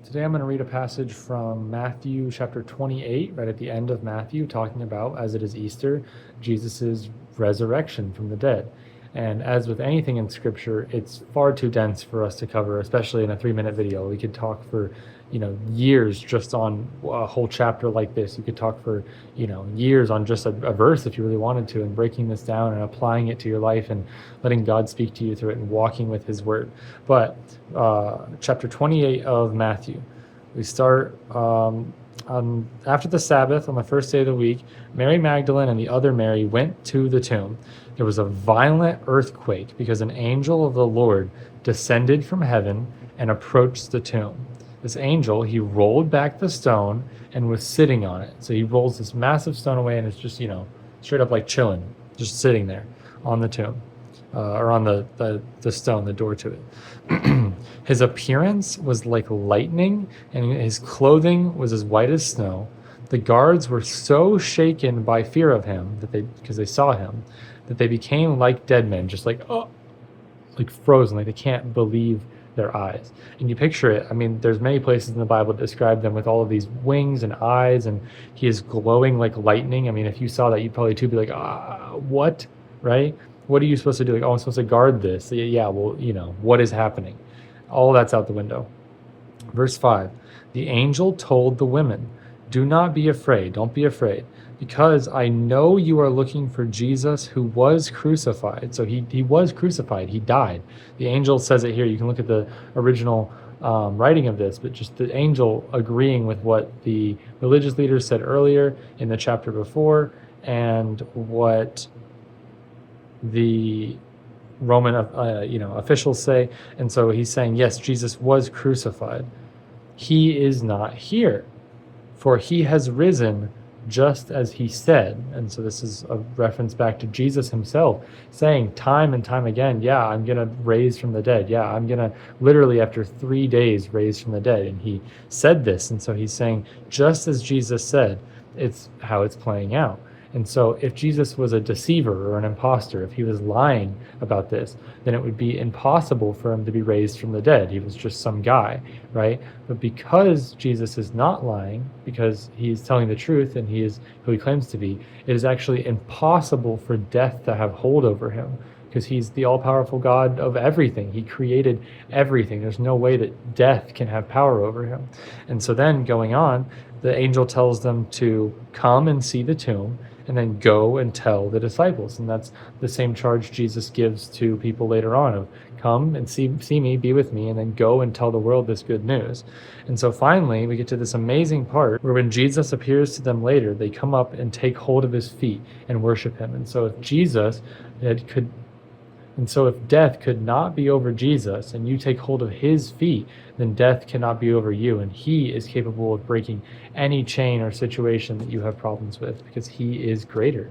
Today I'm going to read a passage from Matthew chapter 28, right at the end of Matthew, talking about, as it is Easter, Jesus' resurrection from the dead. And as with anything in Scripture, it's far too dense for us to cover, especially in a 3-minute video. We could talk for, years just on a whole chapter like this. You could talk for, years on just a verse if you really wanted to, and breaking this down and applying it to your life and letting God speak to you through it and walking with His Word. But chapter 28 of Matthew, we start after the Sabbath on the first day of the week. Mary Magdalene and the other Mary went to the tomb. There was a violent earthquake because an angel of the Lord descended from heaven and approached the tomb. This angel, he rolled back the stone and was sitting on it. So he rolls this massive stone away, and it's just, straight up like chilling, just sitting there on the tomb, or on the stone, the door to it. His appearance was like lightning, and his clothing was as white as snow. The guards were so shaken by fear of him because they saw him, that they became like dead men, just like frozen, like they can't believe their eyes. And you picture it, there's many places in the Bible that describe them with all of these wings and eyes, and he is glowing like lightning. If you saw that, you'd probably too be like, what, right? What are you supposed to do? Like, I'm supposed to guard this. Yeah, well, what is happening? All that's out the window. Verse 5, the angel told the women, do not be afraid, don't be afraid, because I know you are looking for Jesus who was crucified. So he was crucified, he died. The angel says it here. You can look at the original writing of this, but just the angel agreeing with what the religious leaders said earlier in the chapter before, and what the Roman officials say. And so he's saying, yes, Jesus was crucified. He is not here, for he has risen just as he said. And so this is a reference back to Jesus himself saying time and time again, yeah, I'm going to raise from the dead. Yeah, I'm going to literally after 3 days raise from the dead. And he said this. And so he's saying, just as Jesus said, it's how it's playing out. And so if Jesus was a deceiver or an imposter, if he was lying about this, then it would be impossible for him to be raised from the dead. He was just some guy, right? But because Jesus is not lying, because he is telling the truth and he is who he claims to be, it is actually impossible for death to have hold over him, because he's the all-powerful God of everything. He created everything. There's no way that death can have power over him. And so then going on, the angel tells them to come and see the tomb, and then go and tell the disciples. And that's the same charge Jesus gives to people later on of come and see me, be with me, and then go and tell the world this good news. And so finally, we get to this amazing part where when Jesus appears to them later, they come up and take hold of his feet and worship him. And so if death could not be over Jesus and you take hold of his feet, then death cannot be over you. And he is capable of breaking any chain or situation that you have problems with, because he is greater.